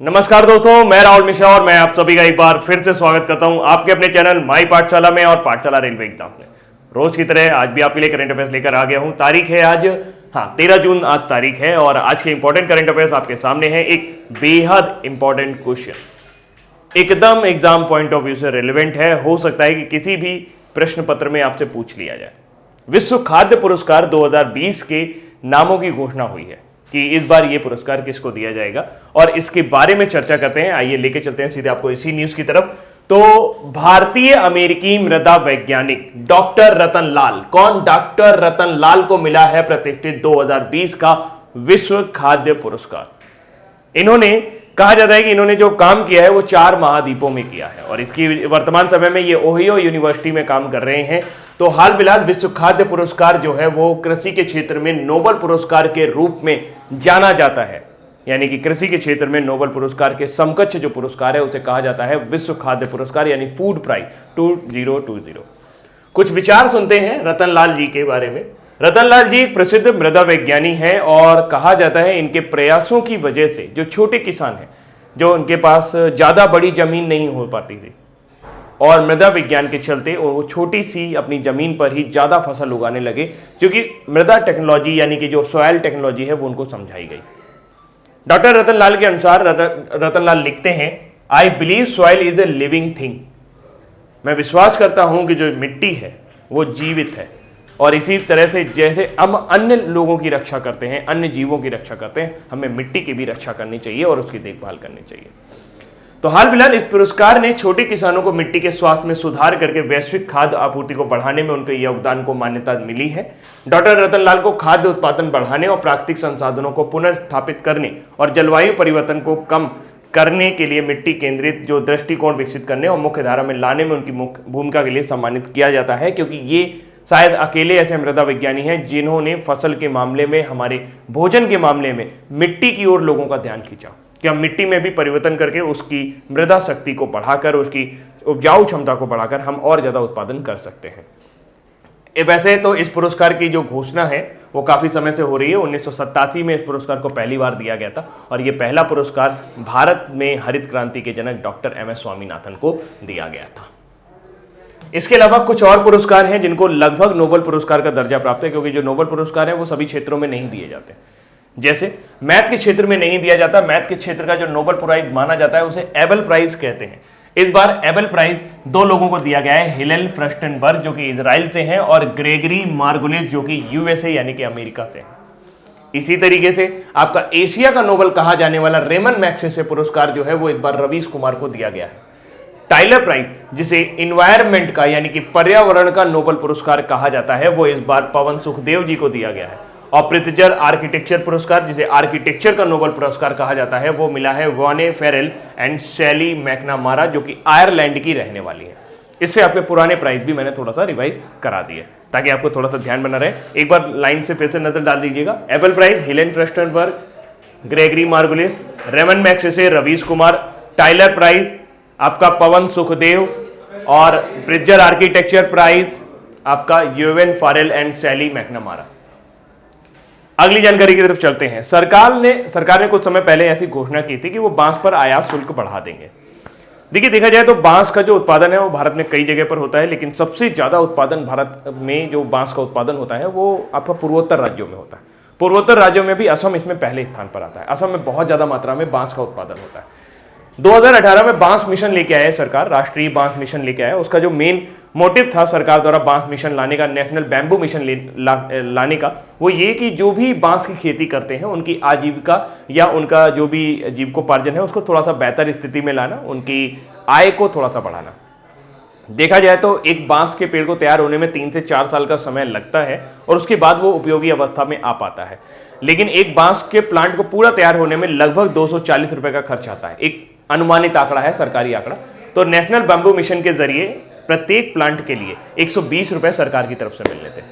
नमस्कार दोस्तों, मैं राहुल मिश्रा और मैं आप सभी का एक बार फिर से स्वागत करता हूं आपके अपने चैनल माई पाठशाला में और पाठशाला रेलवे एग्जाम में। रोज की तरह आज भी आपके लिए करंट अफेयर्स लेकर आ गया हूं। तारीख है आज 13 जून आज तारीख है और आज के इंपॉर्टेंट करंट अफेयर्स आपके सामने है। एक बेहद इंपॉर्टेंट क्वेश्चन, एकदम एग्जाम पॉइंट ऑफ व्यू से रिलेवेंट है, हो सकता है कि किसी भी प्रश्न पत्र में आपसे पूछ लिया जाए। विश्व खाद्य पुरस्कार 2020 के नामों की घोषणा हुई है कि इस बार ये पुरस्कार किसको दिया जाएगा और इसके बारे में चर्चा करते हैं। आइए लेके चलते हैं सीधे आपको इसी न्यूज की तरफ। तो भारतीय अमेरिकी मृदा वैज्ञानिक डॉक्टर रतन लाल, कौन? डॉक्टर रतन लाल को मिला है प्रतिष्ठित 2020 का विश्व खाद्य पुरस्कार। इन्होंने, कहा जाता है कि इन्होंने जो काम किया है वो 4 महाद्वीपों में किया है और इसकी वर्तमान समय में ये ओहियो यूनिवर्सिटी में काम कर रहे हैं। तो हाल फिलहाल विश्व खाद्य पुरस्कार जो है वो कृषि के क्षेत्र में नोबेल पुरस्कार के रूप में जाना जाता है, यानी कि कृषि के क्षेत्र में नोबेल पुरस्कार के समकक्ष जो पुरस्कार है उसे कहा जाता है विश्व खाद्य पुरस्कार यानी फूड प्राइज 2020। कुछ विचार सुनते हैं रतन लाल जी के बारे में। रतन लाल जी एक प्रसिद्ध मृदा वैज्ञानी हैं और कहा जाता है इनके प्रयासों की वजह से जो छोटे किसान हैं, जो उनके पास ज्यादा बड़ी जमीन नहीं हो पाती थी और मृदा विज्ञान के चलते वो छोटी सी अपनी जमीन पर ही ज्यादा फसल उगाने लगे, क्योंकि मृदा टेक्नोलॉजी यानी कि जो सॉयल टेक्नोलॉजी है वो उनको समझाई गई। डॉक्टर रतन लाल के अनुसार रतन लाल लिखते हैं, I believe soil is a living thing. मैं विश्वास करता हूं कि जो मिट्टी है वो जीवित है और इसी तरह से जैसे हम अन्य लोगों की रक्षा करते हैं, अन्य जीवों की रक्षा करते हैं, हमें मिट्टी की भी रक्षा करनी चाहिए और उसकी देखभाल करनी चाहिए। तो हाल फिलहाल इस पुरस्कार ने छोटे किसानों को मिट्टी के स्वास्थ्य में सुधार करके वैश्विक खाद्य आपूर्ति को बढ़ाने में उनके योगदान को मान्यता मिली है। डॉक्टर रतन लाल को खाद्य उत्पादन बढ़ाने और प्राकृतिक संसाधनों को पुनर्स्थापित करने और जलवायु परिवर्तन को कम करने के लिए मिट्टी केंद्रित जो दृष्टिकोण विकसित करने और मुख्य धारा में लाने में उनकी भूमिका के लिए सम्मानित किया जाता है, क्योंकि ये शायद अकेले ऐसे मृदा विज्ञानी हैं जिन्होंने फसल के मामले में, हमारे भोजन के मामले में मिट्टी की ओर लोगों का ध्यान खींचा कि हम मिट्टी में भी परिवर्तन करके उसकी मृदा शक्ति को बढ़ाकर, उसकी उपजाऊ क्षमता को बढ़ाकर हम और ज्यादा उत्पादन कर सकते हैं। वैसे तो इस पुरस्कार की जो घोषणा है वो काफी समय से हो रही है। 1987 में इस पुरस्कार को पहली बार दिया गया था और ये पहला पुरस्कार भारत में हरित क्रांति के जनक डॉक्टर MS स्वामीनाथन को दिया गया था। इसके अलावा कुछ और पुरस्कार हैं जिनको लगभग नोबेल पुरस्कार का दर्जा प्राप्त है, क्योंकि जो नोबेल पुरस्कार है वो सभी क्षेत्रों में नहीं दिए जाते। जैसे मैथ के क्षेत्र में नहीं दिया जाता, मैथ के क्षेत्र का जो नोबेल प्राइज माना जाता है उसे एबल प्राइज कहते हैं। इस बार एबल प्राइज 2 लोगों को दिया गया है, हिलेल फ्रस्टेनबर्ग जो कि इजराइल से हैं और ग्रेगरी मार्गुलिस जो कि USA यानी कि अमेरिका से हैं। इसी तरीके से आपका एशिया का नोबेल कहा जाने वाला रेमन मैग्सेसे पुरस्कार जो है वो इस बार रवीश कुमार को दिया गया है। टाइलर प्राइज जिसे इन्वायरमेंट का यानी कि पर्यावरण का नोबेल पुरस्कार कहा जाता है वो इस बार पवन सुखदेव जी को दिया गया है। और प्रित्जर आर्किटेक्चर पुरस्कार जिसे आर्किटेक्चर का नोबेल पुरस्कार कहा जाता है वो मिला है वाने फेरेल एंड सैली मैकनामारा जो कि आयरलैंड की रहने वाली है। इससे आपके पुराने प्राइज भी मैंने थोड़ा सा रिवाइज करा दिए ताकि आपको थोड़ा सा ध्यान बना रहे। एक बार लाइन से फिर से नजर डाल दीजिएगा। Abel prize Hillel Furstenberg, Gregory Margulis, Ramon Magsaysay Ravish Kumar, Tyler prize आपका पवन सुखदेव और प्रित्जर आर्किटेक्चर प्राइज आपका Yvonne Farrell and Sally McNamara. अगली जानकारी की तरफ चलते हैं। सरकार ने कुछ समय पहले ऐसी घोषणा की थी कि वो बांस पर आयात शुल्क बढ़ा देंगे। देखिए, देखा जाए तो बांस का जो उत्पादन है वो भारत में कई जगह पर होता है, लेकिन सबसे ज्यादा उत्पादन भारत में जो बांस का उत्पादन होता है वो आपका पूर्वोत्तर राज्यों में होता है। पूर्वोत्तर राज्यों में भी असम इसमें पहले स्थान पर आता है। असम में बहुत ज्यादा मात्रा में बांस का उत्पादन होता है। 2018 में बांस मिशन लेके आया सरकार, राष्ट्रीय बांस मिशन लेके आया। उसका जो मेन मोटिव था सरकार द्वारा बांस मिशन लाने का, नेशनल बैम्बू मिशन लाने का, वो ये कि जो भी बांस की खेती करते हैं उनकी आजीविका या उनका जो भी जीविकोपार्जन है उसको थोड़ा सा बेहतर स्थिति में लाना, उनकी आय को थोड़ा सा बढ़ाना। देखा जाए तो एक बांस के पेड़ को तैयार होने में 3 से 4 साल का समय लगता है और उसके बाद वो उपयोगी अवस्था में आ पाता है, लेकिन एक बांस के प्लांट को पूरा तैयार होने में लगभग 240 रुपए का खर्च आता है। एक अनुमानित आंकड़ा है, सरकारी आंकड़ा। तो नेशनल बैम्बू मिशन के जरिए प्रत्येक प्लांट के लिए 120 रुपए सरकार की तरफ से मिल लेते हैं।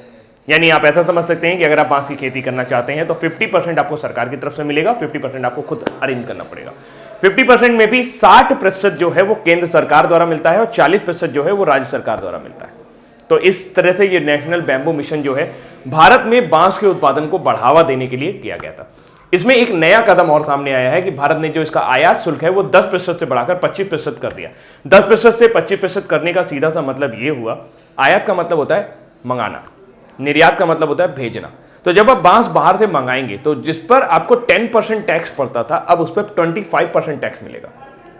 यानी आप ऐसा समझ सकते हैं कि अगर आप बांस की खेती करना चाहते हैं तो 50% आपको सरकार की तरफ से मिलेगा, 50% आपको खुद अरेंज करना पड़ेगा। 50% में भी 60% जो है वो केंद्र सरकार द्वारा मिलता है और 40% जो है वो राज्य सरकार द्वारा मिलता है। तो इस तरह से ये नेशनल बैम्बू मिशन जो है भारत में बांस के उत्पादन को बढ़ावा देने के लिए किया गया था। इसमें एक नया कदम और सामने आया है कि भारत ने जो इसका आयात शुल्क है वो 10% से बढ़ाकर 25% कर दिया। 10% से 25% करने का सीधा सा मतलब ये हुआ, आयात का मतलब होता है मंगाना, निर्यात का मतलब होता है भेजना। तो जब आप बांस बाहर से मंगाएंगे तो जिस पर आपको 10% टैक्स पड़ता था, अब उस पर 25% टैक्स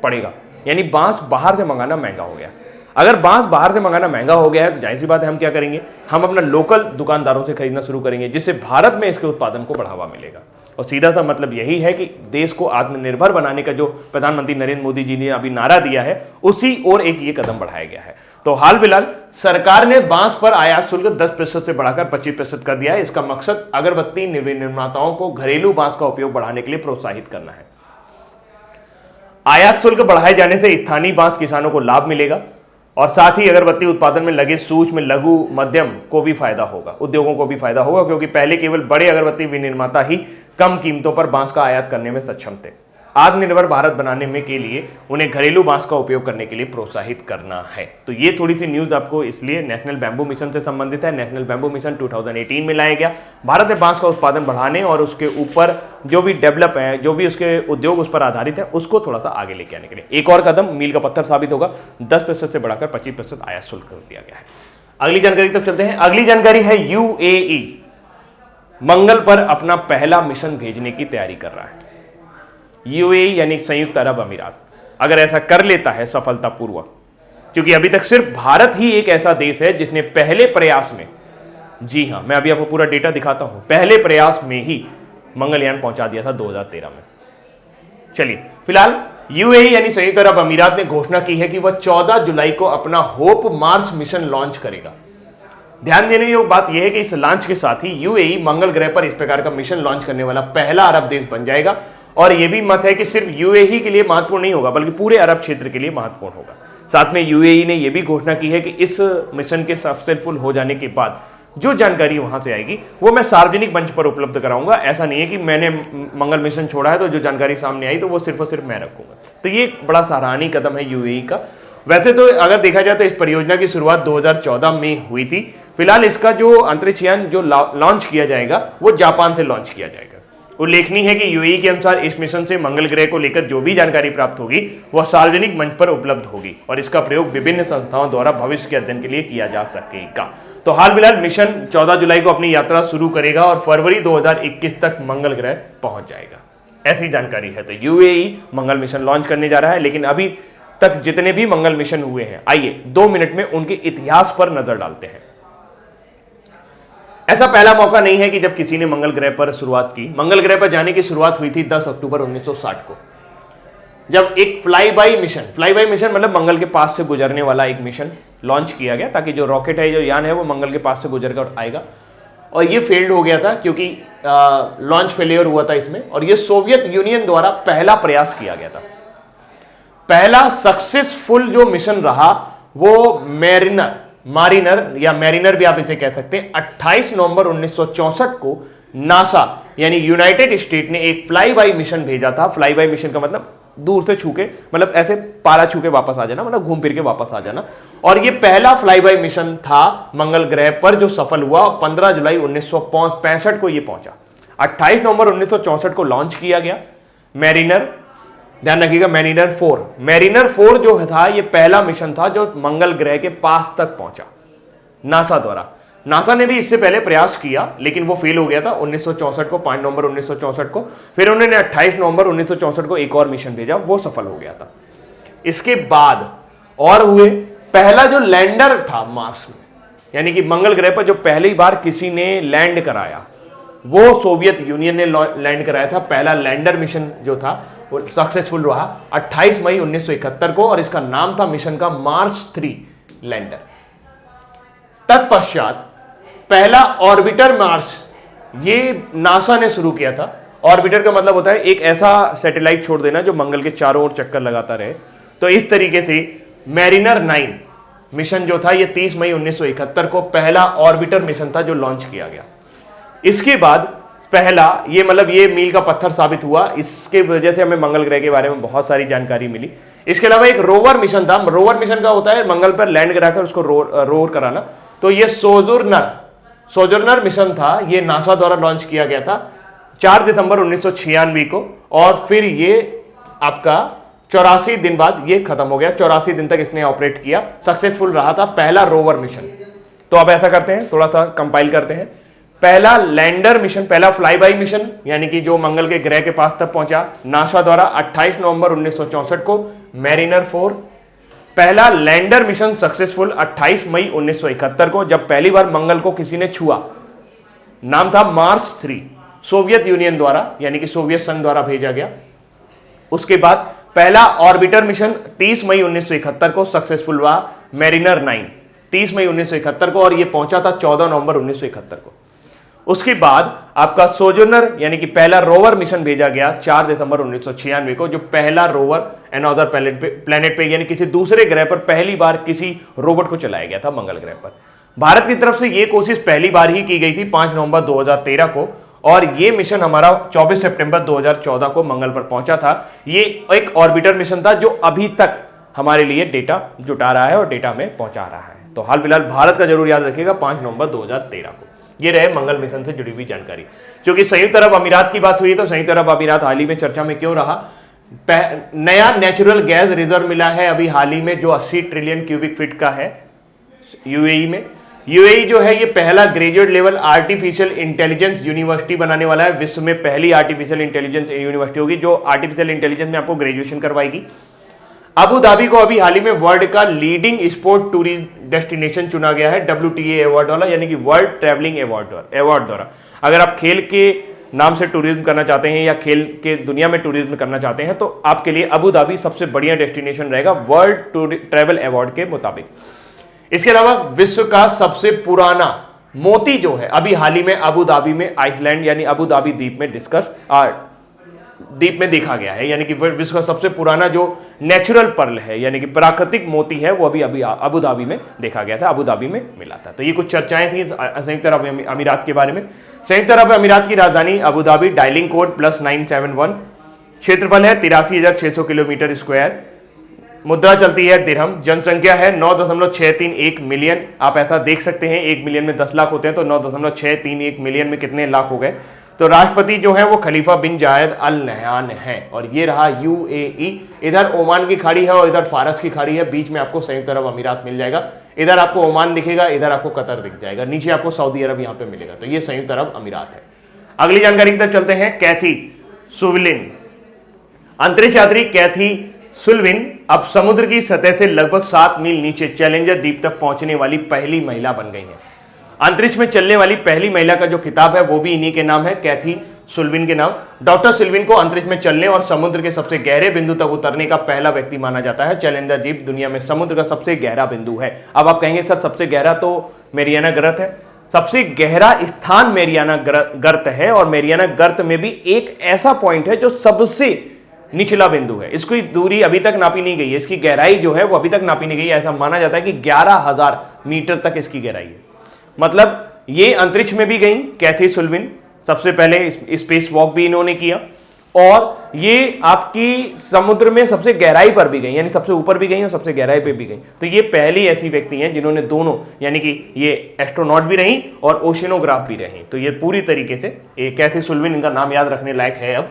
पड़ेगा। यानी बांस बाहर से मंगाना महंगा हो गया। अगर बांस बाहर से मंगाना महंगा हो गया है तो जाहिर सी बात है हम क्या करेंगे, हम अपना लोकल दुकानदारों से खरीदना शुरू करेंगे, जिससे भारत में इसके उत्पादन को बढ़ावा मिलेगा। और सीधा सा मतलब यही है कि देश को आत्मनिर्भर बनाने का जो प्रधानमंत्री नरेंद्र मोदी जी ने अभी नारा दिया है, उसी और एक ये कदम बढ़ाया गया है। तो हाल फिलहाल सरकार ने बांस पर आयात शुल्क 10% से बढ़ाकर 25% कर दिया है। इसका मकसद अगरबत्ती निर्माताओं को घरेलू बांस का उपयोग बढ़ाने के लिए प्रोत्साहित करना है। आयात शुल्क बढ़ाए जाने से स्थानीय बांस किसानों को लाभ मिलेगा और साथ ही अगरबत्ती उत्पादन में लगे सूक्ष्म, लघु, मध्यम को भी फायदा होगा, उद्योगों को भी फायदा होगा, क्योंकि पहले केवल बड़े अगरबत्ती विनिर्माता ही कम कीमतों पर बांस का आयात करने में सक्षम थे। आत्मनिर्भर भारत बनाने में के लिए उन्हें घरेलू बांस का उपयोग करने के लिए प्रोत्साहित करना है। तो ये थोड़ी सी न्यूज आपको इसलिए नेशनल बैम्बू मिशन से संबंधित है। नेशनल बैम्बू मिशन 2018 में लाया गया। भारत में बांस का उत्पादन बढ़ाने और उसके ऊपर जो भी डेवलप है, जो भी उसके उद्योग उस पर आधारित है, उसको थोड़ा सा आगे लेके आने के लिए एक और कदम मील का पत्थर साबित होगा। 10% से बढ़ाकर 25% आयात शुल्क कर दिया गया है। अगली जानकारी तक चलते हैं। अगली जानकारी है यूएई मंगल पर अपना पहला मिशन भेजने की तैयारी कर रहा है। यूएई यानी संयुक्त अरब अमीरात अगर ऐसा कर लेता है सफलतापूर्वक, क्योंकि अभी तक सिर्फ भारत ही एक ऐसा देश है जिसने पहले प्रयास में, जी हां, मैं अभी आपको पूरा डेटा दिखाता हूं, पहले प्रयास में ही मंगलयान पहुंचा दिया था 2013 में। चलिए, फिलहाल यूएई यानी संयुक्त अरब अमीरात ने घोषणा की है कि वह 14 जुलाई को अपना होप मार्स मिशन लॉन्च करेगा। ध्यान देने योग्य बात यह है कि इस लॉन्च के साथ ही यूएई मंगल ग्रह पर इस प्रकार का मिशन लॉन्च करने वाला पहला अरब देश बन जाएगा। और यह भी मत है कि सिर्फ यूएई के लिए महत्वपूर्ण नहीं होगा, बल्कि पूरे अरब क्षेत्र के लिए महत्वपूर्ण होगा। साथ में यूएई ने यह भी घोषणा की है कि इस मिशन के सक्सेसफुल हो जाने के बाद जो जानकारी वहां से आएगी वो मैं सार्वजनिक मंच पर उपलब्ध कराऊंगा। ऐसा नहीं है कि मैंने मंगल मिशन छोड़ा है तो जो जानकारी सामने आई तो वो सिर्फ और सिर्फ मैं रखूंगा। तो ये एक बड़ा सराहनीय कदम है यूएई का। वैसे तो अगर देखा जाए तो इस परियोजना की शुरुआत 2014 में हुई थी। फिलहाल इसका जो अंतरिक्षयान जो लॉन्च किया जाएगा वो जापान से लॉन्च किया जाएगा। उल्लेखनीय है कि यूएई के अनुसार इस मिशन से मंगल ग्रह को लेकर जो भी जानकारी प्राप्त होगी वह सार्वजनिक मंच पर उपलब्ध होगी और इसका प्रयोग विभिन्न संस्थाओं द्वारा भविष्य के अध्ययन के लिए किया जा सकेगा। तो हाल फिलहाल मिशन 14 जुलाई को अपनी यात्रा शुरू करेगा और फरवरी 2021 तक मंगल ग्रह पहुंच जाएगा, ऐसी जानकारी है। तो यूएई मंगल मिशन लॉन्च करने जा रहा है। लेकिन अभी तक जितने भी मंगल मिशन हुए हैं, आइए 2 मिनट में उनके इतिहास पर नजर डालते हैं। ऐसा पहला मौका नहीं है कि जब किसी ने मंगल ग्रह पर शुरुआत की। मंगल ग्रह पर जाने की शुरुआत हुई थी 10 अक्टूबर 1960 को, जब एक फ्लाई बाई मिशन मतलब मंगल के पास से गुजरने वाला एक मिशन लॉन्च किया गया, ताकि जो रॉकेट है, जो यान है, वो मंगल के पास से गुजर कर आएगा। और ये फेल्ड हो गया था क्योंकि लॉन्च फेलियर हुआ था इसमें, और ये सोवियत यूनियन द्वारा पहला प्रयास किया गया था। पहला सक्सेसफुल जो मिशन रहा वो मारिनर या मैरिनर भी आप इसे कह सकते हैं। 28 नवंबर 1964 को नासा यानी यूनाइटेड स्टेट ने एक फ्लाई बाई मिशन भेजा था। फ्लाई बाई मिशन का मतलब दूर से छू के, मतलब ऐसे पारा छू के वापस आ जाना, मतलब घूम फिर के वापस आ जाना। और ये पहला फ्लाई बाई मिशन था मंगल ग्रह पर जो सफल हुआ। 15 जुलाई 1965 को ये पहुंचा। 28 नवंबर 1964 को लॉन्च किया गया मैरिनर। ध्यान रखिएगा, मैरिनर 4 जो था ये पहला मिशन था जो मंगल ग्रह के पास तक पहुंचा नासा द्वारा। नासा ने भी इससे पहले प्रयास किया लेकिन वो फेल हो गया था 1964 को, 5 नवंबर 1964 को। फिर उन्होंने 28 नवंबर 1964 को एक और मिशन भेजा, वो सफल हो गया था। इसके बाद और हुए, पहला जो लैंडर था मार्स में, यानी कि मंगल ग्रह पर जो पहली बार किसी ने लैंड कराया वो सोवियत यूनियन ने लैंड कराया था। पहला लैंडर मिशन जो था वो सक्सेसफुल रहा 28 मई 1971 को, और इसका नाम था मिशन का मार्स 3 लैंडर। तत्पश्चात पहला ऑर्बिटर मार्स ये नासा ने शुरू किया था। ऑर्बिटर का मतलब होता है एक ऐसा सैटेलाइट छोड़ देना जो मंगल के चारों ओर चक्कर लगाता रहे। तो इस तरीके से मैरिनर 9 मिशन जो था ये 30 मई 1971 को पहला ऑर्बिटर मिशन था जो लॉन्च किया गया। इसके बाद पहला ये मतलब ये मील का पत्थर साबित हुआ। इसके वजह से हमें मंगल ग्रह के बारे में बहुत सारी जानकारी मिली। इसके अलावा एक रोवर मिशन था। रोवर मिशन का होता है मंगल पर लैंड कराकर उसको रोर कराना। तो ये सोजोर्नर मिशन था, ये नासा द्वारा लॉन्च किया गया था 4 दिसंबर 1996 को, और फिर ये आपका 84 दिन बाद ये खत्म हो गया। 84 दिन तक इसने ऑपरेट किया, सक्सेसफुल रहा था पहला रोवर मिशन। तो अब ऐसा करते हैं, थोड़ा सा कंपाइल करते हैं। पहला लैंडर मिशन, पहला फ्लाई बाई मिशन, यानी कि जो मंगल के ग्रह के पास तक पहुंचा, नासा द्वारा 28 नवंबर 1964 को मैरिनर 4। पहला लैंडर मिशन सक्सेसफुल 28 मई 1971 को, जब पहली बार मंगल को किसी ने छुआ। नाम था मार्स 3, सोवियत यूनियन द्वारा यानी कि सोवियत संघ द्वारा भेजा गया। उसके बाद पहला ऑर्बिटर मिशन 30 मई 1971 को सक्सेसफुल हुआ, मैरिनर 9, 30 मई 1971 को, और यह पहुंचा था 14 नवंबर 1971 को। उसके बाद आपका सोजर्नर यानी कि पहला रोवर मिशन भेजा गया 4 दिसंबर 1996 को, जो पहला रोवर अनदर प्लेनेट पे यानी किसी दूसरे ग्रह पर पहली बार किसी रोबोट को चलाया गया था मंगल ग्रह पर। भारत की तरफ से यह कोशिश पहली बार ही की गई थी 5 नवंबर 2013 को, और यह मिशन हमारा 24 सितंबर 2014 को मंगल पर पहुंचा था। यह एक ऑर्बिटर मिशन था जो अभी तक हमारे लिए डेटा जुटा रहा है और डेटा में पहुंचा रहा है। तो हाल फिलहाल भारत का जरूर याद रखिएगा 5 नवंबर 2013 को। ये रहे मंगल मिशन से जुड़ी हुई जानकारी। क्योंकि संयुक्त अरब अमीरात की बात हुई तो संयुक्त अरब अमीरात हाल ही में चर्चा में क्यों रहा? नया नेचुरल गैस रिजर्व मिला है अभी हाल ही में, जो 80 ट्रिलियन क्यूबिक फीट का है यूएई में। यूएई जो है ये पहला graduate level artificial intelligence university बनाने वाला है। विश्व में पहली आर्टिफिशियल इंटेलिजेंस यूनिवर्सिटी होगी जो आर्टिफिशियल इंटेलिजेंस में आपको ग्रेजुएशन करवाएगी। अबू धाबी को अभी हाल ही में वर्ल्ड का लीडिंग स्पोर्ट टूरिज्म डेस्टिनेशन चुना गया है WTA अवार्ड वाला, यानी कि वर्ल्ड ट्रैवलिंग अवार्ड द्वारा। अगर आप खेल के नाम से टूरिज्म करना चाहते हैं या खेल के दुनिया में टूरिज्म करना चाहते हैं तो आपके लिए अबू धाबी सबसे बढ़िया डेस्टिनेशन रहेगा वर्ल्ड ट्रैवल अवार्ड के मुताबिक। इसके अलावा विश्व का सबसे पुराना मोती जो है अभी हाल ही में अबू धाबी में आइसलैंड यानी अबू धाबी द्वीप में देखा गया है, यानी कि विश्व का सबसे पुराना जो नेचुरल पर्ल है यानी कि प्राकृतिक मोती है वो अभी अबू धाबी में देखा गया था, अबू धाबी में मिला था। तो ये कुछ चर्चाएं थी संयुक्त अरब अमीरात के बारे में। संयुक्त अरब अमीरात की राजधानी अबू धाबी, डायलिंग कोड +971, क्षेत्रफल है 83,600 किलोमीटर स्क्वायर, मुद्रा चलती है दिरहम, जनसंख्या है 9.631 मिलियन। आप ऐसा देख सकते हैं 1 मिलियन में 10 लाख होते हैं तो 9.631 मिलियन में कितने लाख हो गए। तो राष्ट्रपति जो है वो खलीफा बिन जायद अल नहयान है। और ये रहा यूएई, इधर ओमान की खाड़ी है और इधर फारस की खाड़ी है, बीच में आपको संयुक्त अरब अमीरात मिल जाएगा। इधर आपको ओमान दिखेगा, इधर आपको कतर दिख जाएगा, नीचे आपको सऊदी अरब यहाँ पे मिलेगा। तो ये संयुक्त अरब अमीरात है। अगली जानकारी की तरफ चलते हैं। कैथी सुल्विन, अंतरिक्ष यात्री कैथी सुल्विन अब समुद्र की सतह से लगभग 7 मील नीचे चैलेंजर द्वीप तक पहुंचने वाली पहली महिला बन गई है। अंतरिक्ष में चलने वाली पहली महिला का जो खिताब है वो भी इन्हीं के नाम है, कैथी सुल्विन के नाम। डॉक्टर सुल्विन को अंतरिक्ष में चलने और समुद्र के सबसे गहरे बिंदु तक उतरने का पहला व्यक्ति माना जाता है। चैलेंजर द्वीप दुनिया में समुद्र का सबसे गहरा बिंदु है। अब आप कहेंगे सर सबसे गहरा तो मेरियाना गर्त है। सबसे गहरा स्थान मेरियाना गर्त है और मेरियाना गर्त में भी एक ऐसा पॉइंट है जो सबसे निचला बिंदु है। इसकी दूरी अभी तक नापी नहीं गई है, इसकी गहराई जो है वो अभी तक नापी नहीं गई है। ऐसा माना जाता है कि 11,000 मीटर तक इसकी गहराई है। मतलब ये अंतरिक्ष में भी गई कैथी सुल्विन, सबसे पहले स्पेस वॉक भी इन्होंने किया, और ये आपकी समुद्र में सबसे गहराई पर भी गई, यानी सबसे ऊपर भी गई और सबसे गहराई पे भी गई। तो ये पहली ऐसी व्यक्ति हैं जिन्होंने दोनों, यानी कि ये एस्ट्रोनॉट भी रही और ओशिनोग्राफ भी रही। तो ये पूरी तरीके से कैथी सुल्विन, इनका नाम याद रखने लायक है।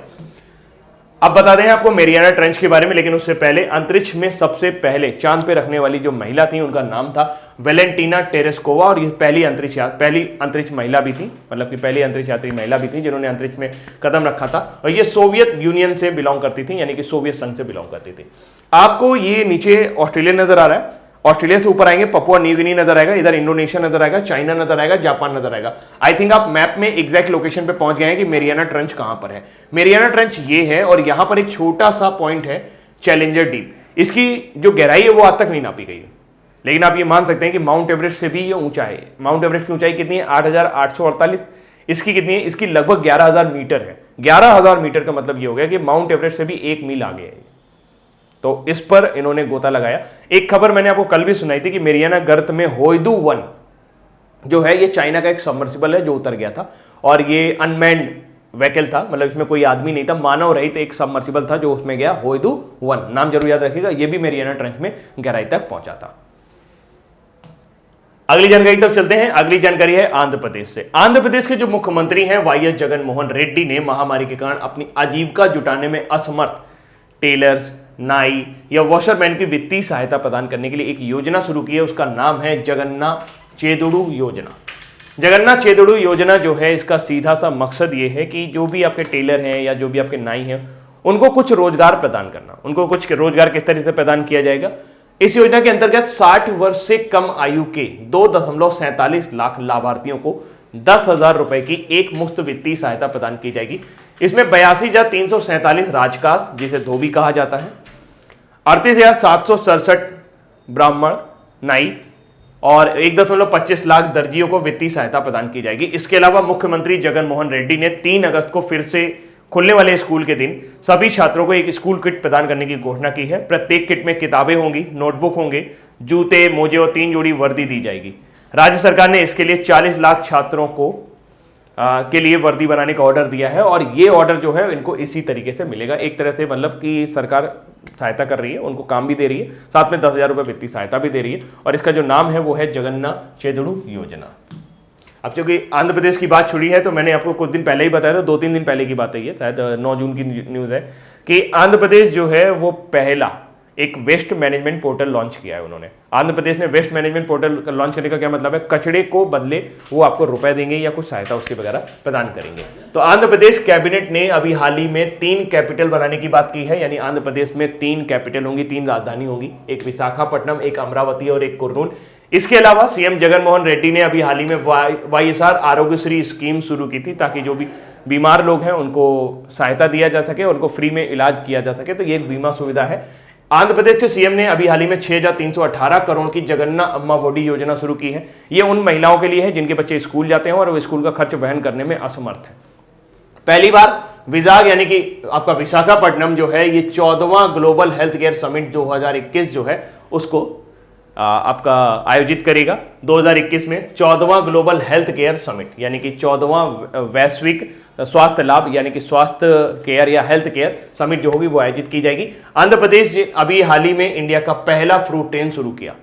अब बता दें आपको मेरियाना ट्रेंच के बारे में, लेकिन उससे पहले अंतरिक्ष में सबसे पहले चांद पे रखने वाली जो महिला थी उनका नाम था वेलेंटीना टेरेस्कोवा, और ये पहली अंतरिक्ष महिला भी थी, मतलब कि पहली अंतरिक्ष यात्री महिला भी थी जिन्होंने अंतरिक्ष में कदम रखा था। और ये सोवियत यूनियन से बिलोंग करती थी, यानी कि सोवियत संघ से बिलोंग करती थी। आपको ये नीचे ऑस्ट्रेलिया नजर आ रहा है, ऑस्ट्रेलिया से ऊपर आएंगे पपुआ न्यू गिनी नजर आएगा, इधर इंडोनेशिया नजर आएगा, चाइना नजर आएगा, जापान नजर आएगा। आई थिंक आप मैप में एग्जैक्ट लोकेशन पे पहुंच गए हैं कि मेरियाना ट्रेंच कहां पर है। मेरियाना ट्रेंच ये है और यहां पर एक छोटा सा पॉइंट है चैलेंजर डीप। इसकी जो गहराई है वो आज तक नहीं नापी गई है, लेकिन आप ये मान सकते हैं कि माउंट एवरेस्ट से भी ये ऊंचा है। माउंट एवरेस्ट की ऊंचाई कितनी है? 8,848। इसकी कितनी है? इसकी लगभग 11,000 मीटर है। 11,000 मीटर का मतलब ये हो गया कि माउंट एवरेस्ट से भी 1 मील आगे है। तो इस पर इन्होंने गोता लगाया। एक खबर मैंने आपको कल भी सुनाई थी कि मेरियाना गर्त में होइदू 1 जो है ये चाइना का एक सबमर्सिबल है जो उतर गया था, और ये अनमैन्ड व्हीकल था, मतलब इसमें कोई आदमी नहीं था, मानव रहित एक सबमर्सिबल था जो उसमें गया, होइदू 1 नाम जरूर याद रखिएगा। ये भी मेरियाना ट्रेंच में गहराई तक पहुंचा था। अगली जानकारी तब चलते हैं। अगली जानकारी है आंध्र प्रदेश से। आंध्र प्रदेश के जो मुख्यमंत्री हैं वाईएस जगन मोहन रेड्डी ने महामारी के कारण अपनी आजीविका जुटाने में असमर्थ टेलर्स, नाई या वॉशरमैन की वित्तीय सहायता प्रदान करने के लिए एक योजना शुरू की है। उसका नाम है जगन्ना चेदुडू योजना। जगन्ना चेदुडू योजना जो है, इसका सीधा सा मकसद ये है कि जो भी आपके टेलर हैं या जो भी आपके नाई हैं उनको कुछ रोजगार प्रदान करना। उनको कुछ रोजगार किस तरह से प्रदान किया जाएगा? इस योजना के अंतर्गत 60 वर्ष से कम आयु के 2.47 लाख लाभार्थियों को 10,000 रुपए की एक मुफ्त वित्तीय सहायता प्रदान की जाएगी। इसमें 82,347 राजकास जिसे धोबी कहा जाता है, 38,767 ब्राह्मण, नाई और 1.25 लाख दर्जियों को वित्तीय सहायता प्रदान की जाएगी। इसके अलावा मुख्यमंत्री जगन मोहन रेड्डी ने 3 अगस्त को फिर से खुलने वाले स्कूल के दिन सभी छात्रों को एक स्कूल किट प्रदान करने की घोषणा की है। प्रत्येक किट में किताबें होंगी, नोटबुक होंगे, जूते, मोजे और 3 जोड़ी वर्दी दी जाएगी। राज्य सरकार ने इसके लिए 40 लाख छात्रों को के लिए वर्दी बनाने का ऑर्डर दिया है और ये ऑर्डर जो है इनको इसी तरीके से मिलेगा। एक तरह से मतलब कि सरकार सहायता कर रही है, उनको काम भी दे रही है, साथ में 10,000 रुपये वित्तीय सहायता भी दे रही है और इसका जो नाम है वो है जगन्ना चेदुडू योजना। अब चूंकि आंध्र प्रदेश की बात छुड़ी है तो मैंने आपको कुछ दिन पहले ही बताया था, 2-3 दिन पहले की बात है ये, शायद 9 जून की न्यूज़ है कि आंध्र प्रदेश जो है वो पहला एक वेस्ट मैनेजमेंट पोर्टल लॉन्च किया है उन्होंने। आंध्र प्रदेश ने वेस्ट मैनेजमेंट पोर्टल लॉन्च करने का क्या मतलब है? कचड़े को बदले वो आपको रुपए देंगे या कुछ सहायता उसके वगैरह प्रदान करेंगे। तो आंध्र प्रदेश कैबिनेट ने अभी हाल ही में 3 कैपिटल बनाने की बात की है, यानी आंध्र प्रदेश में 3 कैपिटल होंगी, 3 राजधानी होंगी, एक विशाखापट्टनम, एक अमरावती और एक कुर्नूल। इसके अलावा सीएम जगन मोहन रेड्डी ने अभी हाल ही में वाईएसआर आरोग्यश्री स्कीम शुरू की थी ताकि जो भी बीमार लोग हैं उनको सहायता दिया जा सके, उनको फ्री में इलाज किया जा सके। तो ये एक बीमा सुविधा है। आंध्र प्रदेश के सीएम ने अभी हाल ही में 6,318 करोड़ की जगन्ना अम्मा वोडी योजना शुरू की है। ये उन महिलाओं के लिए है जिनके बच्चे स्कूल जाते हैं और वो स्कूल का खर्च वहन करने में असमर्थ है। पहली बार विजाग यानी कि आपका विशाखापट्टनम जो है ये 14वां ग्लोबल हेल्थ केयर समिट 2021 जो है उसको आपका आयोजित करेगा। 2021 में 14वां ग्लोबल हेल्थ केयर समिट यानी कि 14वां वैश्विक स्वास्थ्य लाभ यानी कि स्वास्थ्य केयर या हेल्थ केयर समिट जो होगी वो आयोजित की जाएगी। आंध्र प्रदेश अभी हाल ही में इंडिया का पहला फ्रूट ट्रेन शुरू किया।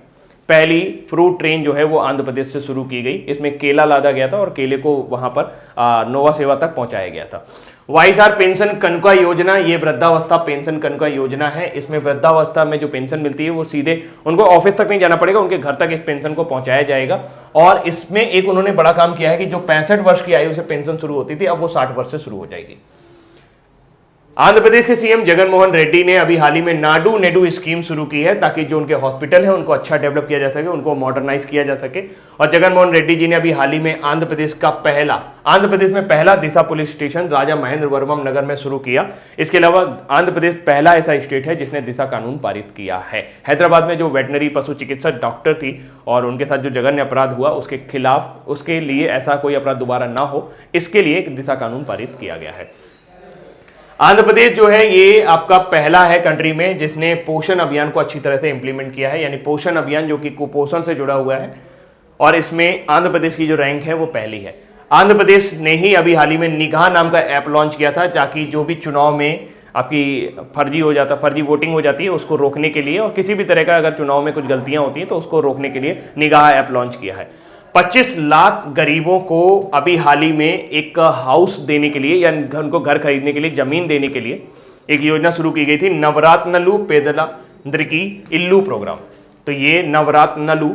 पहली फ्रूट ट्रेन जो है वो आंध्र प्रदेश से शुरू की गई। इसमें केला लादा गया था और केले को वहां पर नोवा सेवा तक पहुंचाया गया था। वाईएसआर पेंशन कनका योजना, ये वृद्धावस्था पेंशन कनका योजना है। इसमें वृद्धावस्था में जो पेंशन मिलती है वो सीधे उनको ऑफिस तक नहीं जाना पड़ेगा, उनके घर तक इस पेंशन को पहुंचाया जाएगा। और इसमें एक उन्होंने बड़ा काम किया है कि जो 65 वर्ष की आयु से पेंशन शुरू होती थी अब वो 60 वर्ष से शुरू हो जाएगी। आंध्र प्रदेश के सीएम जगन मोहन रेड्डी ने अभी हाल ही में नाडू नेडू स्कीम शुरू की है ताकि जो उनके हॉस्पिटल है उनको अच्छा डेवलप किया जा सके, उनको मॉडर्नाइज किया जा सके। और जगन मोहन रेड्डी जी ने अभी हाल ही में आंध्र प्रदेश में पहला दिशा पुलिस स्टेशन राजा महेंद्र वर्मम नगर में शुरू किया। इसके अलावा आंध्र प्रदेश पहला ऐसा स्टेट है जिसने दिशा कानून पारित किया है। हैदराबाद में जो वेटनरी पशु चिकित्सक डॉक्टर थी और उनके साथ जो जघन्य अपराध हुआ उसके खिलाफ, उसके लिए ऐसा कोई अपराध दोबारा ना हो, इसके लिए एक दिशा कानून पारित किया गया है। आंध्र प्रदेश जो है ये आपका पहला है कंट्री में जिसने पोषण अभियान को अच्छी तरह से इंप्लीमेंट किया है, यानी पोषण अभियान जो कि कुपोषण से जुड़ा हुआ है और इसमें आंध्र प्रदेश की जो रैंक है वो पहली है। आंध्र प्रदेश ने ही अभी हाल ही में निगाह नाम का ऐप लॉन्च किया था ताकि जो भी चुनाव में आपकी फर्जी वोटिंग हो जाती है उसको रोकने के लिए, और किसी भी तरह का अगर चुनाव में कुछ गलतियां होती हैं तो उसको रोकने के लिए निगाह ऐप लॉन्च किया है। 25 लाख गरीबों को अभी हाल ही में एक हाउस देने के लिए या उनको घर खरीदने के लिए, जमीन देने के लिए एक योजना शुरू की गई थी, नवरात्नलू पेदलांद्रिकी इल्लू प्रोग्राम। तो ये नवरात्नलू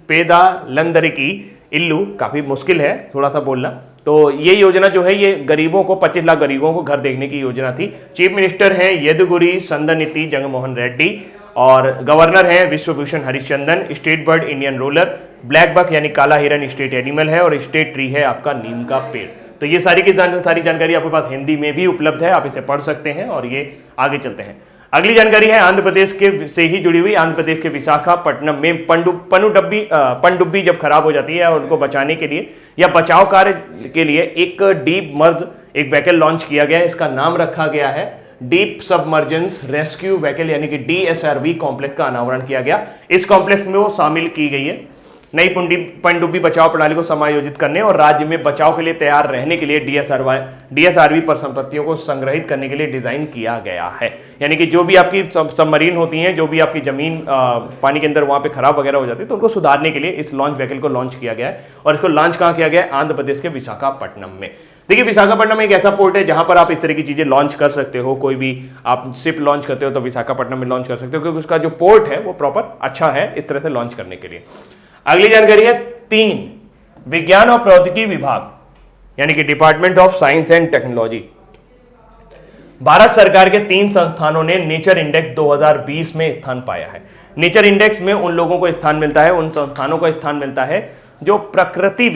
पेदालंद्रिकी इल्लू काफी मुश्किल है थोड़ा सा बोलना। तो ये योजना जो है ये गरीबों को 25 लाख गरीबों को घर देखने की योजना थी। चीफ मिनिस्टर हैं येदुगुरी संदनिति जगनमोहन रेड्डी और गवर्नर है Vishwabhushan Harichandan. State bird Indian roller, black buck यानी काला हिरन स्टेट एनिमल है और स्टेट ट्री है आपका नीम का पेड़। तो ये सारी जानकारी आपके पास हिंदी में भी उपलब्ध है, आप इसे पढ़ सकते हैं। और ये आगे चलते हैं, अगली जानकारी है आंध्र प्रदेश के से ही जुड़ी हुई। आंध्र प्रदेश के विशाखापट्टनम में पनडुब्बी जब खराब हो जाती है और उनको बचाने के लिए या बचाव कार्य के लिए एक डीप मर्ज एक व्हीकल लॉन्च किया गया है। इसका नाम रखा गया है डीप सबमर्जेंस रेस्क्यू व्हीकल यानी कि DSRV कॉम्प्लेक्स का अनावरण किया गया। इस कॉम्प्लेक्स में वो शामिल की गई है नई पनडुब्बी बचाव प्रणाली को समायोजित करने और राज्य में बचाव के लिए तैयार रहने के लिए डीएसआरवी पर संपत्तियों को संग्रहित करने के लिए डिजाइन किया गया है। यानी कि जो भी आपकी सबमरीन होती हैं, जो भी आपकी जमीन पानी के अंदर वहां पे खराब वगैरह हो जाती है, तो उनको सुधारने के लिए इस लॉन्च व्हीकल को लॉन्च किया गया है। और इसको लॉन्च कहाँ किया गया है? आंध्र प्रदेश के विशाखापट्टनम में। देखिए, विशाखापट्टनम एक ऐसा पोर्ट है जहां पर आप इस तरह की चीजें लॉन्च कर सकते हो। कोई भी आप शिप लॉन्च करते हो तो विशाखापट्टनम में लॉन्च कर सकते हो, क्योंकि उसका जो पोर्ट है वो प्रॉपर अच्छा है इस तरह से लॉन्च करने के लिए। अगली जानकारी है 3, विज्ञान और प्रौद्योगिकी विभाग यानी कि department of science and technology. Bharat सरकार के 3 संस्थानों ने नेचर इंडेक्स 2020 में स्थान पाया है। नेचर इंडेक्स में उन लोगों को स्थान मिलता है, उन संस्थानों को स्थान मिलता है जो प्रकृति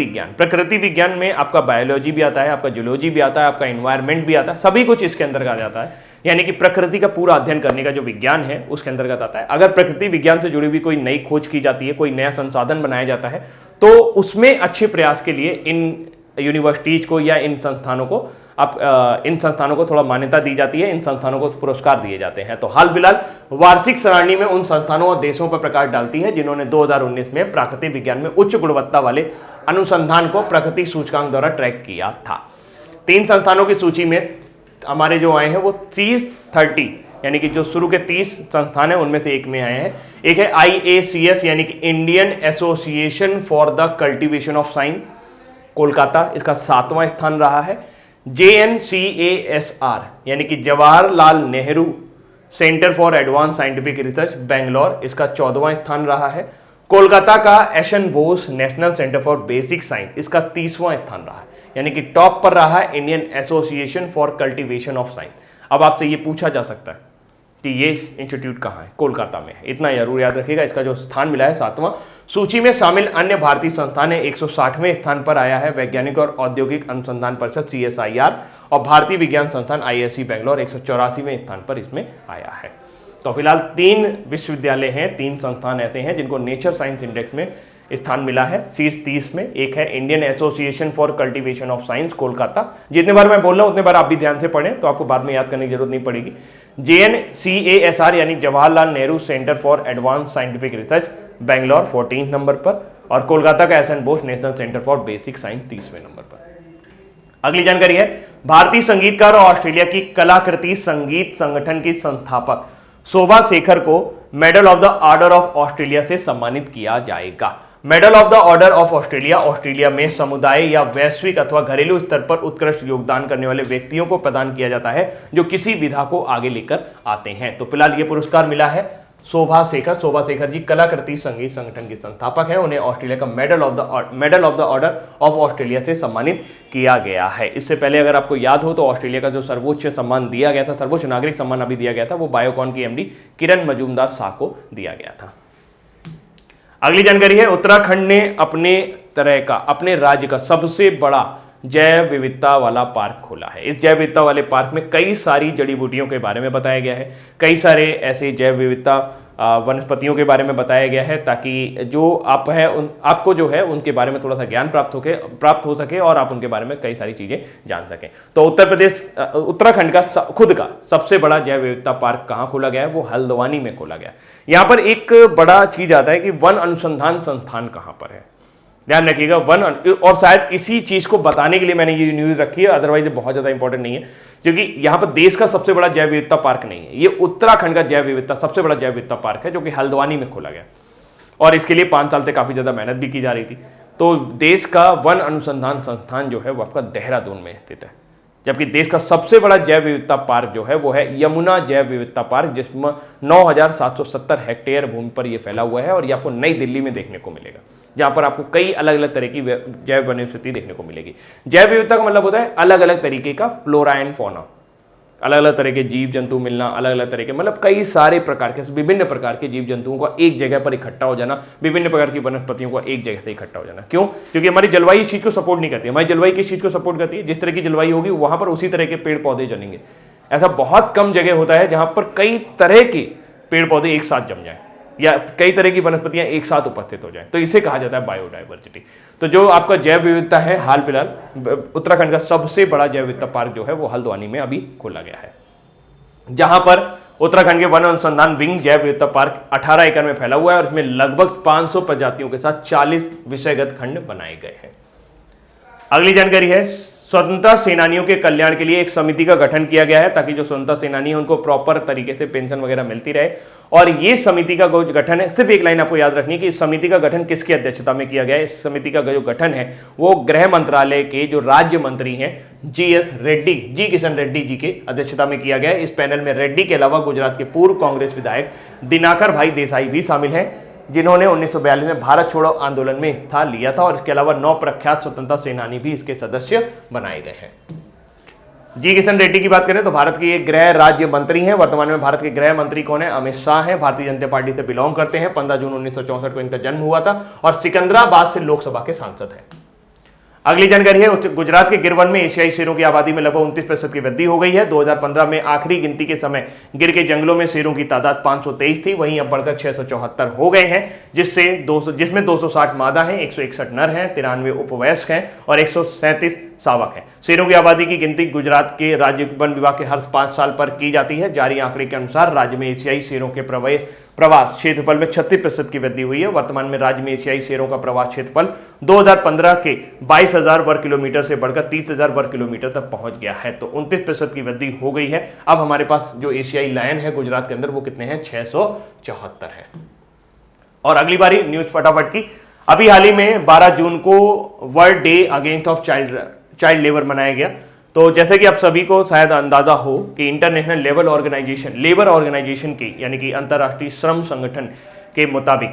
विज्ञान में आपका बायोलॉजी भी आता है, आपका जूलॉजी भी आता है, आपका एनवायरमेंट भी आता है, सभी कुछ इसके अंदर आ जाता है। यानी कि प्रकृति का पूरा अध्ययन करने का जो विज्ञान है उसके अंतर्गत आता है। अगर प्रकृति विज्ञान से जुड़ी हुई कोई नई खोज की जाती है, कोई नया संसाधन बनाया जाता है, तो उसमें अच्छे प्रयास के लिए इन यूनिवर्सिटीज को या इन संस्थानों को थोड़ा मान्यता दी जाती है, इन संस्थानों को पुरस्कार दिए जाते हैं। तो हाल फिलहाल वार्षिक सरणी में उन संस्थानों और देशों पर प्रकाश डालती है जिन्होंने 2019 में प्राकृतिक विज्ञान में उच्च गुणवत्ता वाले अनुसंधान को प्रकृति सूचकांक द्वारा ट्रैक किया था। 3 संस्थानों की सूची में हमारे जो आए हैं वो 30 यानी कि जो शुरू के 30 संस्थान है उनमें से एक में आए हैं। एक है IACS यानी कि Indian association for the cultivation of science, Kolkata, इसका 7वां स्थान रहा है। JNCASR यानी कि Jawaharlal Nehru centre for advance scientific research, Bangalore, इसका 14वां स्थान रहा है। कोलकाता का S N Bose national centre for basic science, इसका 30वां स्थान रहा है। यानी कि टॉप पर रहा है Indian association for cultivation of science. अब आपसे ये पूछा जा सकता है कि ये इंस्टीट्यूट कहाँ है? कोलकाता में है। इतना जरूर याद रखिएगा। इसका जो स्थान मिला है 7वां। सूची में शामिल अन्य भारतीय संस्थान है 160वें स्थान पर आया है वैज्ञानिक और औद्योगिक अनुसंधान परिषद CSIR, और भारतीय विज्ञान संस्थान ISC बेंगलोर 184वें स्थान पर इसमें आया है। तो फिलहाल 3 विश्वविद्यालय हैं, 3 संस्थान ऐसे हैं जिनको नेचर साइंस इंडेक्स में स्थान मिला है शीर्ष 30 में। एक है Indian association for cultivation of science, Kolkata. जितने बार मैं बोल रहा हूं उतने बार आप भी ध्यान से पढ़ें, तो आपको बाद में याद करने की जरूरत नहीं पड़ेगी। JNCASR यानी Jawaharlal Nehru centre for advance scientific research, Bangalore 14 number पर, और कोलकाता का S N Bose national centre for basic science 30वें नंबर पर। अगली जानकारी है भारतीय संगीतकार और ऑस्ट्रेलिया की कलाकृति संगीत संगठन की संस्थापक शोभा शेखर को medal of the order of Australia से सम्मानित किया जाएगा। Medal of the order of Australia Australia में समुदाय या वैश्विक अथवा घरेलू स्तर पर उत्कृष्ट योगदान करने वाले व्यक्तियों को प्रदान किया जाता है जो किसी विधा को आगे लेकर आते हैं। तो फिलहाल ये पुरस्कार मिला है शोभा शेखर जी कलाकृति संगीत संगठन के संस्थापक हैं। उन्हें ऑस्ट्रेलिया का medal of the order of Australia से सम्मानित किया गया है। इससे पहले अगर आपको याद हो तो ऑस्ट्रेलिया का जो सर्वोच्च सम्मान दिया गया था, सर्वोच्च नागरिक सम्मान अभी दिया गया था, वो बायोकॉन की MD किरण मजूमदार शाह को दिया गया था। अगली जानकारी है उत्तराखंड ने अपने राज्य का सबसे बड़ा जैव विविधता वाला पार्क खोला है। इस जैव विविधता वाले पार्क में कई सारी जड़ी बूटियों के बारे में बताया गया है, कई सारे ऐसे जैव विविधता वनस्पतियों के बारे में बताया गया है, ताकि जो आप है आपको जो है उनके बारे में थोड़ा सा ज्ञान प्राप्त हो सके और आप उनके बारे में कई सारी चीजें जान सकें। तो उत्तराखंड का खुद का सबसे बड़ा जैव विविधता पार्क कहाँ खोला गया है? वो हल्द्वानी में खोला गया। यहाँ पर एक बड़ा चीज आता है कि वन अनुसंधान संस्थान कहाँ पर है, ध्यान रखिएगा। और शायद इसी चीज को बताने के लिए मैंने ये न्यूज रखी है, अदरवाइज ये बहुत ज्यादा इंपॉर्टेंट नहीं है, क्योंकि यहाँ पर देश का सबसे बड़ा जैव विविधता पार्क नहीं है, ये उत्तराखंड का जैव विविधता सबसे बड़ा जैव विविधता पार्क है जो कि हल्द्वानी में खोला गया, और इसके लिए 5 साल से काफी ज्यादा मेहनत भी की जा रही थी। तो देश का वन अनुसंधान संस्थान जो है वो आपका देहरादून में स्थित है, जबकि देश का सबसे बड़ा जैव विविधता पार्क जो है वो है यमुना जैव विविधता पार्क, जिसमें 9770 हेक्टेयर भूमि पर यह फैला हुआ है, और ये आपको नई दिल्ली में देखने को मिलेगा, जहां पर आपको कई अलग अलग तरह की जैव वनस्पति देखने को मिलेगी। जैव विविधता का मतलब होता है अलग अलग तरीके का फ्लोरा एंड फौना, अलग अलग तरह के जीव जंतु मिलना, अलग अलग तरह के मतलब कई सारे प्रकार के विभिन्न प्रकार के जीव जंतुओं का एक जगह पर इकट्ठा हो जाना, विभिन्न प्रकार की वनस्पतियों का एक जगह से इकट्ठा हो जाना। क्यों? क्योंकि हमारी जलवायु इस चीज को सपोर्ट नहीं करती। हमारी जलवायु किस चीज को सपोर्ट करती है? जिस तरह की जलवायु होगी वहां पर उसी तरह के पेड़ पौधे जमेंगे। ऐसा बहुत कम जगह होता है जहां पर कई तरह के पेड़ पौधे एक साथ जम जाए या कई तरह की वनस्पतियां एक साथ उपस्थित हो जाए, तो इसे कहा जाता है बायोडाइवर्सिटी। तो जो आपका जैव विविधता है, हाल फिलहाल उत्तराखंड का सबसे बड़ा जैव विविधता पार्क जो है वो हल्द्वानी में अभी खोला गया है, जहां पर उत्तराखंड के वन अनुसंधान विंग जैव विविधता पार्क 18 एकड़ में फैला हुआ है और इसमें लगभग 500 प्रजातियों के साथ 40 विषयगत खंड बनाए गए हैं। अगली जानकारी है, स्वतंत्रता सेनानियों के कल्याण के लिए एक समिति का गठन किया गया है ताकि जो स्वतंत्रता सेनानी है उनको प्रॉपर तरीके से पेंशन वगैरह मिलती रहे। और ये समिति का गठन है, सिर्फ एक लाइन आपको याद रखनी है कि इस समिति का गठन किसकी अध्यक्षता में किया गया है। इस समिति का जो गठन है वो गृह मंत्रालय के जो राज्य मंत्री हैं जी किशन रेड्डी जी के अध्यक्षता में किया गया है। इस पैनल में रेड्डी के अलावा गुजरात के पूर्व कांग्रेस विधायक दिनाकर भाई देसाई भी शामिल हैं, जिन्होंने 1942 में भारत छोड़ो आंदोलन में हिस्सा लिया था। और इसके अलावा 9 प्रख्यात स्वतंत्रता सेनानी भी इसके सदस्य बनाए गए हैं। जी किशन रेड्डी की बात करें तो भारत के गृह राज्य मंत्री हैं। वर्तमान में भारत के गृह मंत्री कौन है? अमित शाह हैं। भारतीय जनता पार्टी से बिलोंग करते हैं। 15 जून 1964 को इनका जन्म हुआ था और सिकंदराबाद से लोकसभा के सांसद हैं। अगली जानकारी है, गुजरात के गिरवन में एशियाई शेरों की आबादी में लगभग 29% की वृद्धि हो गई है। 2015 में आखिरी गिनती के समय गिर के जंगलों में शेरों की तादाद 523 थी, वहीं अब बढ़कर 674 हो गए हैं, जिसमें 260 मादा हैं, 161 नर हैं, 93 उपवयस्क हैं और 137 शावक हैं। शेरों की आबादी की गिनती गुजरात के राज्य वन विभाग के हर 5 साल पर की जाती है। जारी आंकड़े के अनुसार राज्य में एशियाई शेरों के प्रवास क्षेत्रफल में 36% की वृद्धि हुई है। वर्तमान में राज्य में एशियाई शेरों का प्रवास क्षेत्रफल 2015 के 22,000 वर्ग किलोमीटर से बढ़कर 30,000 वर्ग किलोमीटर तक पहुंच गया है। तो 29% की वृद्धि हो गई है। अब हमारे पास जो एशियाई लायन है गुजरात के अंदर वो कितने हैं? 674 है। और अगली बारी न्यूज फटाफट की, अभी हाल ही में 12 जून को world day against of child labour मनाया गया। तो जैसे कि आप सभी को शायद अंदाजा हो कि इंटरनेशनल लेबर ऑर्गेनाइजेशन की यानी कि अंतर्राष्ट्रीय श्रम संगठन के मुताबिक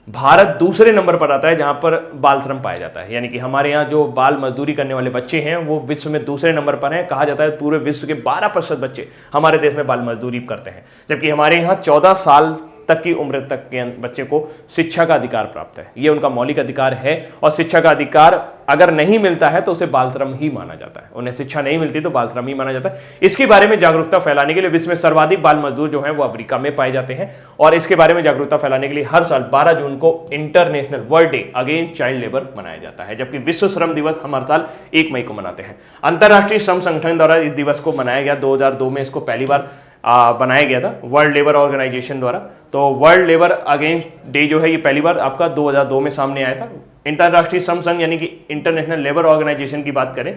भारत दूसरे नंबर पर आता है जहां पर बाल श्रम पाया जाता है। यानी कि हमारे यहाँ जो बाल मजदूरी करने वाले बच्चे हैं वो विश्व में दूसरे नंबर पर हैं। कहा जाता है पूरे विश्व के 12% बच्चे हमारे देश में बाल मजदूरी करते हैं, जबकि हमारे यहाँ 14 साल तक की उम्र तक के बच्चे को शिक्षा का अधिकार प्राप्त है। ये उनका मौलिक अधिकार है और शिक्षा का अधिकार अगर नहीं मिलता है तो उसे बाल श्रम ही माना जाता है। उन्हें शिक्षा नहीं मिलती तो बाल श्रम ही माना जाता है। इसके बारे में जागरूकता फैलाने के लिए विश्व में सर्वाधिक बाल मजदूर जो हैं वो अफ्रीका में पाए जाते हैं और इसके बारे में जागरूकता फैलाने के लिए हर साल 12 जून को international world day against child labour मनाया जाता है, जबकि विश्व श्रम दिवस हम हर साल 1 मई को मनाते हैं। अंतर्राष्ट्रीय श्रम संगठन द्वारा इस दिवस को मनाया गया। 2002 में इसको पहली बार बनाया गया था वर्ल्ड लेबर ऑर्गेनाइजेशन द्वारा। तो वर्ल्ड लेबर अगेंस्ट डे जो है ये पहली बार आपका 2002 में सामने आया था। इंटरराष्ट्रीय श्रम संघ यानी कि इंटरनेशनल लेबर ऑर्गेनाइजेशन की बात करें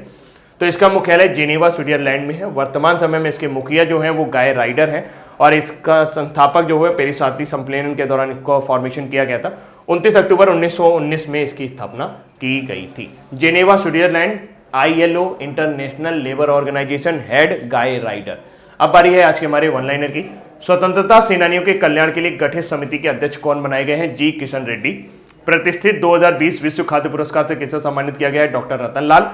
तो इसका मुख्यालय जेनेवा स्विट्जरलैंड में है। वर्तमान समय में इसके मुखिया जो हैं वो गाय राइडर हैं और इसका संस्थापक जो है पेरिस शांति सम्मेलन के दौरान इसको फॉर्मेशन किया गया था। 29 अक्टूबर 1919 में इसकी स्थापना की गई थी। Geneva Switzerland, ILO international labour organisation, head Guy Ryder. अब बारी है आज के हमारे वन लाइनर की। स्वतंत्रता सेनानियों के कल्याण के लिए गठित समिति के अध्यक्ष कौन बनाए गए हैं? जी किशन रेड्डी। प्रतिष्ठित 2020 विश्व खाद्य पुरस्कार से किसे सम्मानित किया गया है? डॉक्टर रतन लाल।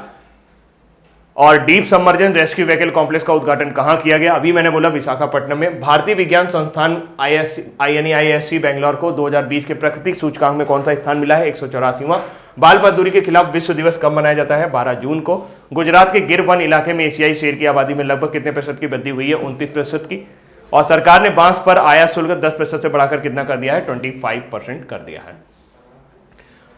और डीप सबमर्जन रेस्क्यू व्हीकल कॉम्प्लेक्स का उद्घाटन कहां किया गया? अभी मैंने बोला विशाखापट्टनम में। भारतीय विज्ञान संस्थान ISC बेंगलोर को 2020 के प्राकृतिक सूचकांक में कौन सा स्थान मिला है? 184वां। बाल मजदूरी के खिलाफ विश्व दिवस कब मनाया जाता है? 12 जून को। गुजरात के गिर वन इलाके में एशियाई शेर की आबादी में लगभग कितने प्रतिशत की वृद्धि हुई है? 29% की। और सरकार ने बांस पर आयात शुल्क 10% से बढ़ाकर कितना कर दिया है? 25% कर दिया है।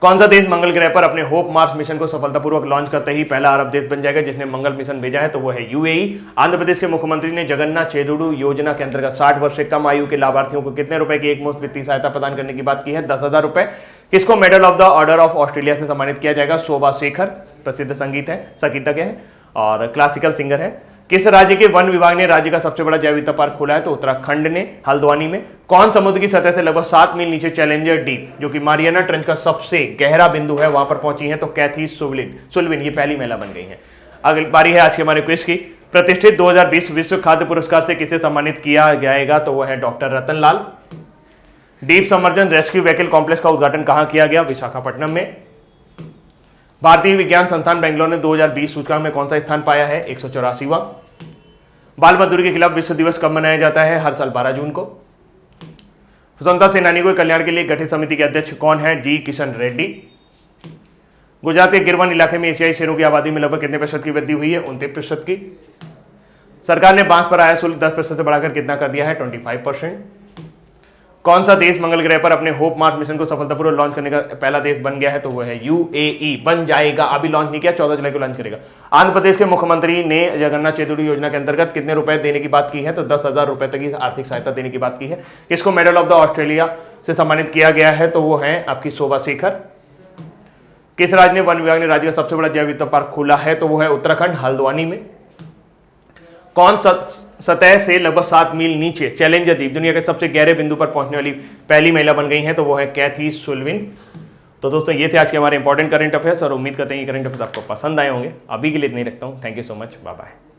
कौन सा देश मंगल ग्रह पर अपने होप मार्स मिशन को सफलतापूर्वक लॉन्च करते ही पहला अरब देश बन जाएगा जिसने मंगल मिशन भेजा है? तो वो है UAE। आंध्र प्रदेश के मुख्यमंत्री ने जगन्नाथ चेरुडू योजना के अंतर्गत 60 वर्ष से कम आयु के लाभार्थियों को कितने रुपए की एकमुश्त वित्तीय सहायता प्रदान करने की बात की है? 10,000 रुपए। किसको medal of the order of Australia से सम्मानित किया जाएगा? शोभा शेखर, प्रसिद्ध संगीतज्ञ है और क्लासिकल सिंगर है। किस राज्य के वन विभाग ने राज्य का सबसे बड़ा जैव विविधता पार्क खोला है? तो उत्तराखंड ने, हल्द्वानी में। कौन समुद्र की सतह से लगभग 7 मील नीचे चैलेंजर डीप जो कि मारियाना ट्रेंच का सबसे गहरा बिंदु है वहां पर पहुंची है? तो कैथी सुल्विन ये पहली महिला बन गई है। अगली बारी है आज के हमारे क्विज की। प्रतिष्ठित 2020 विश्व खाद्य पुरस्कार से किसे सम्मानित किया जाएगा? तो वह है डॉक्टर रतन लाल। डीप सबमर्जन रेस्क्यू व्हीकल कॉम्प्लेक्स का उद्घाटन कहां किया गया? विशाखापट्टनम में। भारतीय विज्ञान संस्थान बेंगलोर ने 2020 सूचकांक में कौन सा स्थान पाया है? 184वां। बाल मजदूरी के खिलाफ विश्व दिवस कब मनाया जाता है? हर साल 12 जून को। स्वतंत्रता सेनानियों के कल्याण के लिए गठित समिति के अध्यक्ष कौन है? जी किशन रेड्डी। गुजरात के गिरवन इलाके में एशियाई शेरों की आबादी में लगभग कितने प्रतिशत की वृद्धि हुई है? 29% की। सरकार ने बांस पर आयात शुल्क 10% से बढ़ाकर कितना कर दिया है? 25%। कौन सा देश मंगल ग्रह पर अपने होप मार्स मिशन को सफलतापूर्वक लॉन्च करने का पहला देश बन गया है? तो वो है यूएई। बन जाएगा, अभी लॉन्च नहीं किया, 14 जुलाई को लॉन्च करेगा। आंध्र प्रदेश के मुख्यमंत्री ने जगन्नाथ चेदुरी योजना के अंतर्गत कितने रुपए देने की बात की है? तो 10,000 रुपए तक की आर्थिक सहायता देने की बात की है। किसको मेडल ऑफ द ऑस्ट्रेलिया से सम्मानित किया गया है? तो वो है आपकी शोभा शेखर। किस राज्य ने वन विभाग ने राज्य का सबसे बड़ा जैव विद्युत पार्क खोला है? तो वो है उत्तराखंड, हल्द्वानी में। कौन सतह से लगभग 7 मील नीचे चैलेंजर द्वीप दुनिया के सबसे गहरे बिंदु पर पहुंचने वाली पहली महिला बन गई है? तो वो है कैथी सुल्विन। तो दोस्तों ये थे आज के हमारे इंपॉर्टेंट करंट अफेयर्स और उम्मीद करते हैं कि करंट अफेयर्स आपको पसंद आए होंगे। अभी के लिए इतना ही रखता हूँ। Thank you so much, bye bye.